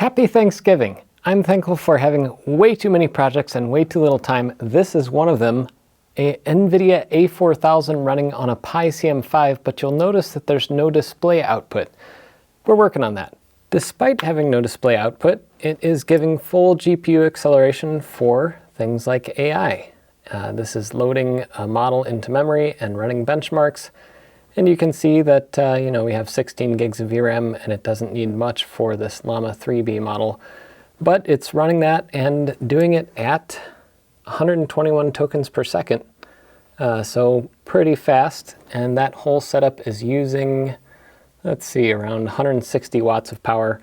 Happy Thanksgiving! I'm thankful for having way too many projects and way too little time. This is one of them, a Nvidia A4000 running on a Pi CM5, but you'll notice that there's no display output. We're working on that. Despite having no display output, it is giving full GPU acceleration for things like AI. This is loading a model into memory and running benchmarks. And you can see that we have 16 gigs of VRAM and it doesn't need much for this Llama 3B model. But it's running that and doing it at 121 tokens per second. So pretty fast. And that whole setup is using, let's see, around 160 watts of power.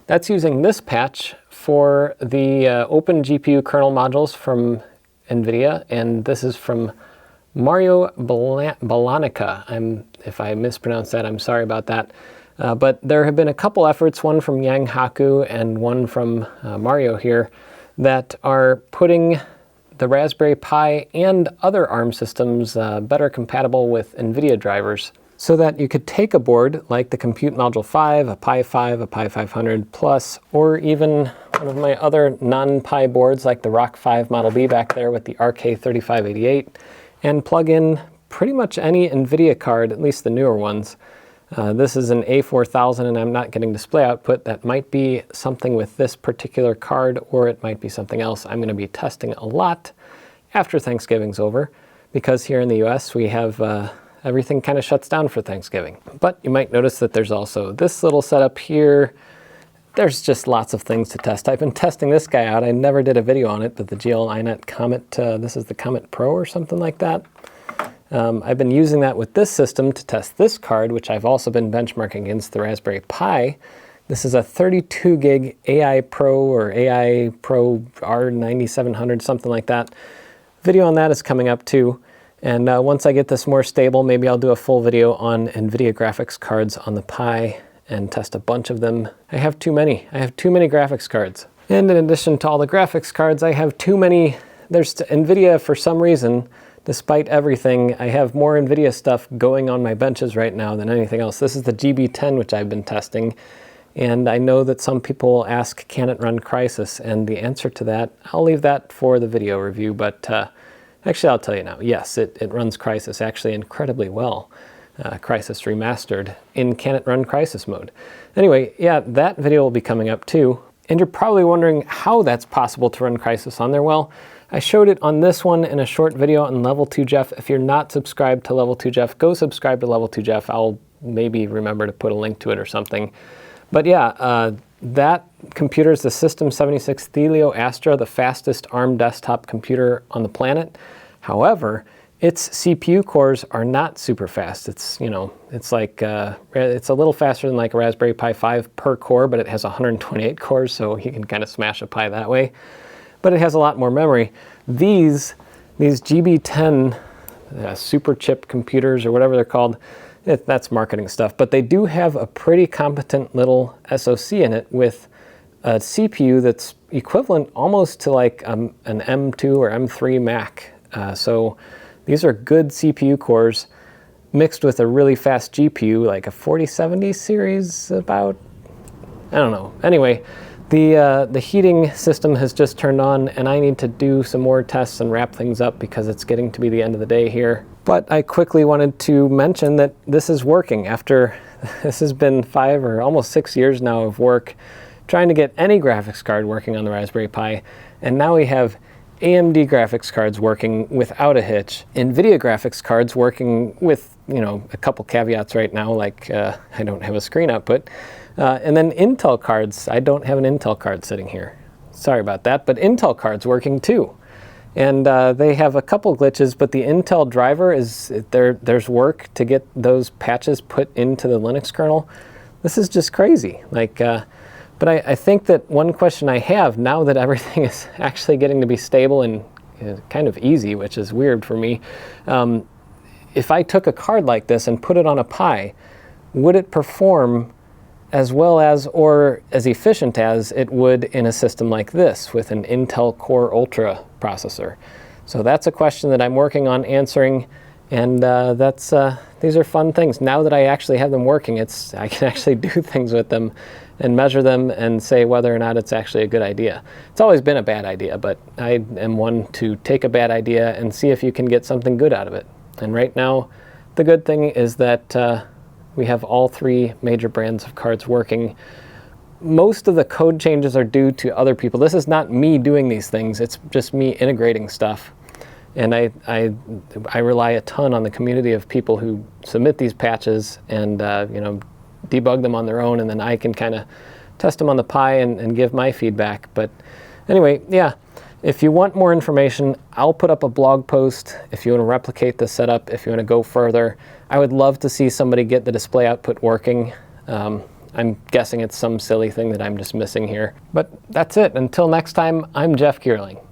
That's using this patch for the open GPU kernel modules from Nvidia. And this is from Mario Balanica. If I mispronounced that, I'm sorry about that. But there have been a couple efforts, one from Yang Haku and one from Mario here, that are putting the Raspberry Pi and other ARM systems better compatible with Nvidia drivers, so that you could take a board like the Compute Module 5, a Pi 5, a Pi 500 Plus, or even one of my other non-Pi boards like the Rock 5 Model B back there with the RK3588, and plug in pretty much any Nvidia card, at least the newer ones. This is an A4000 and I'm not getting display output. That might be something with this particular card, or it might be something else. I'm going to be testing a lot after Thanksgiving's over, because here in the US we have everything kind of shuts down for Thanksgiving. But you might notice that there's also this little setup here. There's just lots of things to test. I've been testing this guy out. I never did a video on it, but the GL-iNet Comet, this is the Comet Pro or something like that. I've been using that with this system to test this card, which I've also been benchmarking against the Raspberry Pi. This is a 32 gig AI Pro or AI Pro R9700, something like that. Video on that is coming up too. And once I get this more stable, maybe I'll do a full video on Nvidia graphics cards on the Pi and test a bunch of them. I have too many. I have too many graphics cards. And in addition to all the graphics cards, I have too many. There's Nvidia, for some reason, despite everything, I have more Nvidia stuff going on my benches right now than anything else. This is the GB10, which I've been testing. And I know that some people will ask, can it run Crysis? And the answer to that, I'll leave that for the video review. But actually, I'll tell you now. Yes, it runs Crysis actually incredibly well. Crysis Remastered in Can It Run Crysis mode. Anyway, yeah, that video will be coming up too. And you're probably wondering how that's possible to run Crysis on there. Well, I showed it on this one in a short video on Level 2 Jeff. If you're not subscribed to Level 2 Jeff, go subscribe to Level 2 Jeff. I'll maybe remember to put a link to it or something. But yeah, that computer is the System76 Thelio Astra, the fastest ARM desktop computer on the planet. However, its CPU cores are not super fast. It's, it's like, it's a little faster than like a Raspberry Pi 5 per core, but it has 128 cores, so you can kind of smash a Pi that way. But it has a lot more memory. These GB10 super chip computers, or whatever they're called, that's marketing stuff, but they do have a pretty competent little SoC in it with a CPU that's equivalent almost to like an M2 or M3 Mac. So these are good CPU cores mixed with a really fast GPU, like a 4070 series about, I don't know. Anyway, the heating system has just turned on and I need to do some more tests and wrap things up because it's getting to be the end of the day here. But I quickly wanted to mention that this is working after, this has been 5 or almost 6 years now of work trying to get any graphics card working on the Raspberry Pi. And now we have AMD graphics cards working without a hitch, Nvidia graphics cards working with, a couple caveats right now, like I don't have a screen output. And then Intel cards. I don't have an Intel card sitting here. Sorry about that, but Intel cards working too. And they have a couple glitches, but the Intel driver is, there's work to get those patches put into the Linux kernel. This is just crazy. But I think that one question I have, now that everything is actually getting to be stable and kind of easy, which is weird for me, if I took a card like this and put it on a Pi, would it perform as well as or as efficient as it would in a system like this with an Intel Core Ultra processor? So that's a question that I'm working on answering, and these are fun things. Now that I actually have them working, I can actually do things with them and measure them and say whether or not it's actually a good idea. It's always been a bad idea, but I am one to take a bad idea and see if you can get something good out of it. And right now, the good thing is that we have all three major brands of cards working. Most of the code changes are due to other people. This is not me doing these things, it's just me integrating stuff. And I rely a ton on the community of people who submit these patches and you know, debug them on their own, and then I can kind of test them on the Pi and give my feedback. But anyway, yeah, if you want more information, I'll put up a blog post if you want to replicate the setup, if you want to go further. I would love to see somebody get the display output working. I'm guessing it's some silly thing that I'm just missing here. But that's it. Until next time, I'm Jeff Geerling.